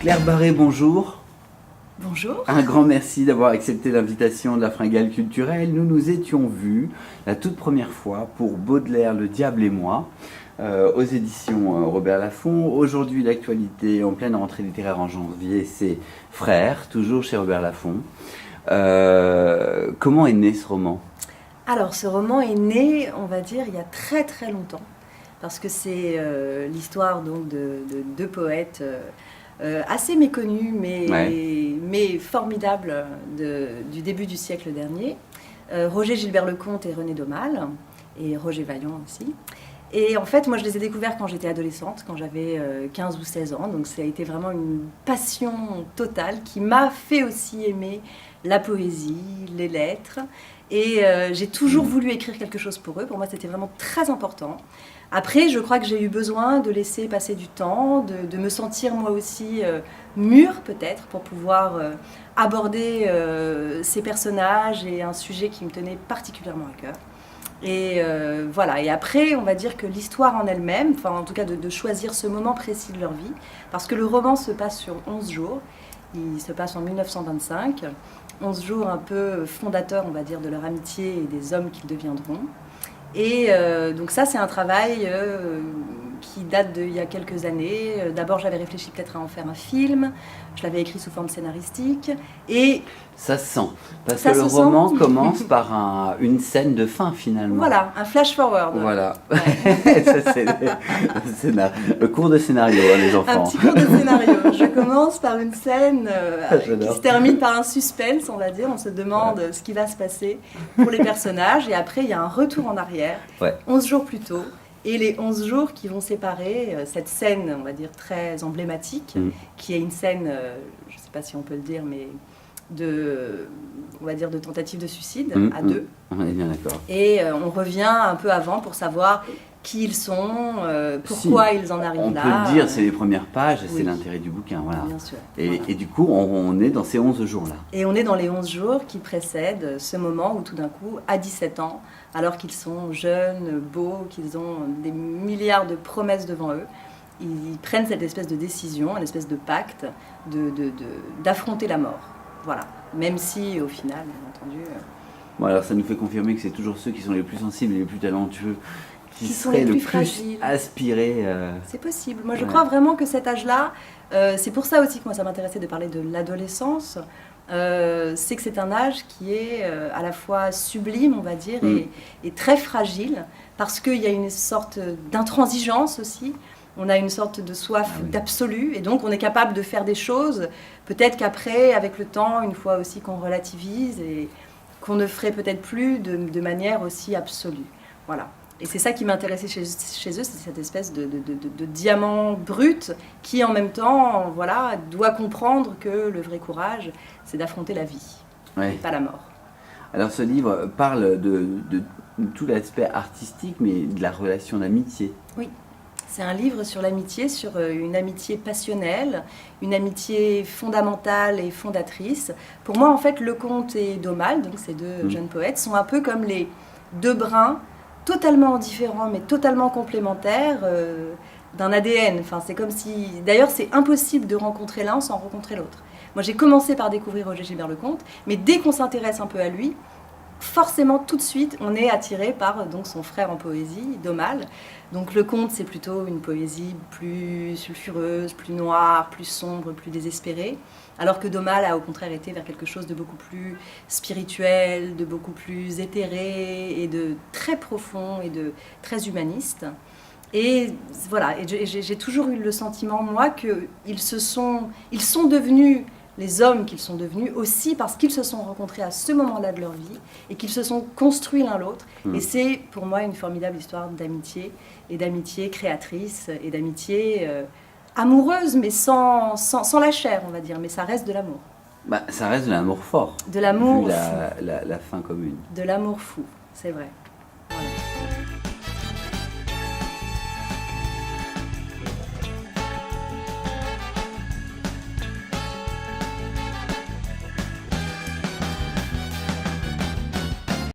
Claire Barré, bonjour. Bonjour. Un grand merci d'avoir accepté l'invitation de la Fringale culturelle. Nous nous étions vus la toute première fois pour Baudelaire, Le Diable et moi, aux éditions Robert Laffont. Aujourd'hui, l'actualité en pleine rentrée littéraire en janvier, c'est Frères, toujours chez Robert Laffont. Comment est né ce roman ? Alors, ce roman est né, on va dire, il y a très très longtemps, parce que c'est l'histoire donc de deux poètes assez méconnus, mais formidables du début du siècle dernier. Roger Gilbert Lecomte et René Daumal, et Roger Vaillant aussi. Et en fait, moi, je les ai découverts quand j'étais adolescente, quand j'avais 15 ou 16 ans. Donc, ça a été vraiment une passion totale qui m'a fait aussi aimer la poésie, les lettres. Et j'ai toujours voulu écrire quelque chose pour eux. Pour moi, c'était vraiment très important. Après, je crois que j'ai eu besoin de laisser passer du temps, de me sentir moi aussi mûre peut-être, pour pouvoir aborder ces personnages et un sujet qui me tenait particulièrement à cœur. Et voilà, et après on va dire que l'histoire en elle-même, enfin en tout cas de choisir ce moment précis de leur vie, parce que le roman se passe sur 11 jours, il se passe en 1925, 11 jours un peu fondateurs on va dire de leur amitié et des hommes qu'ils deviendront. Et donc ça c'est un travail qui date d'il y a quelques années. D'abord j'avais réfléchi peut-être à en faire un film, je l'avais écrit sous forme scénaristique et... Ça se sent, parce que le roman commence par une scène de fin finalement. Voilà, un flash-forward. Voilà, ouais. Ça c'est le cours de scénario, les enfants. Un petit cours de scénario. Je commence par une scène qui se termine par un suspense, on va dire. On se demande ce qui va se passer pour les personnages. Et après, il y a un retour en arrière, 11 jours plus tôt. Et les 11 jours qui vont séparer cette scène, on va dire, très emblématique, qui est une scène, je ne sais pas si on peut le dire, mais on va dire de tentative de suicide à deux. On est bien d'accord. Et on revient un peu avant pour savoir qui ils sont, pourquoi ils en arrivent là. On peut le dire, c'est les premières pages, c'est l'intérêt du bouquin. Voilà. Bien sûr. Et du coup, on est dans ces 11 jours-là. Et on est dans les 11 jours qui précèdent ce moment où tout d'un coup, à 17 ans, alors qu'ils sont jeunes, beaux, qu'ils ont des milliards de promesses devant eux, ils prennent cette espèce de décision, une espèce de pacte d'affronter la mort. Voilà. Même si, au final, bien entendu... Bon, alors ça nous fait confirmer que c'est toujours ceux qui sont les plus sensibles et les plus talentueux qui seraient les le plus fragiles. Aspirés. C'est possible. Moi, je crois vraiment que cet âge-là, c'est pour ça aussi que moi, ça m'intéressait de parler de l'adolescence. C'est que c'est un âge qui est à la fois sublime, on va dire, et très fragile, parce qu'il y a une sorte d'intransigeance aussi. On a une sorte de soif d'absolu, et donc on est capable de faire des choses. Peut-être qu'après, avec le temps, une fois aussi qu'on relativise, et qu'on ne ferait peut-être plus de manière aussi absolue. Voilà. Et c'est ça qui m'intéressait chez eux, c'est cette espèce de diamant brut qui, en même temps, voilà, doit comprendre que le vrai courage, c'est d'affronter la vie, pas la mort. Alors ce livre parle de tout l'aspect artistique, mais de la relation d'amitié. Oui. C'est un livre sur l'amitié, sur une amitié passionnelle, une amitié fondamentale et fondatrice. Pour moi, en fait, Lecomte et Daumal, donc ces deux jeunes poètes, sont un peu comme les deux brins totalement différents, mais totalement complémentaires d'un ADN. Enfin, c'est comme si... D'ailleurs, c'est impossible de rencontrer l'un sans rencontrer l'autre. Moi, j'ai commencé par découvrir Roger Gilbert Lecomte, mais dès qu'on s'intéresse un peu à lui, forcément, tout de suite, on est attiré par donc, son frère en poésie, Daumal. Donc Lecomte, c'est plutôt une poésie plus sulfureuse, plus noire, plus sombre, plus désespérée. Alors que Daumal a au contraire été vers quelque chose de beaucoup plus spirituel, de beaucoup plus éthéré et de très profond et de très humaniste. Et voilà, et j'ai toujours eu le sentiment, moi, qu'ils sont devenus les hommes qu'ils sont devenus aussi parce qu'ils se sont rencontrés à ce moment-là de leur vie et qu'ils se sont construits l'un l'autre. Et c'est pour moi une formidable histoire d'amitié et d'amitié créatrice et d'amitié amoureuse, mais sans la chair, on va dire. Mais ça reste de l'amour. Bah, ça reste de l'amour fort. De l'amour vu fou. la fin commune. De l'amour fou, c'est vrai.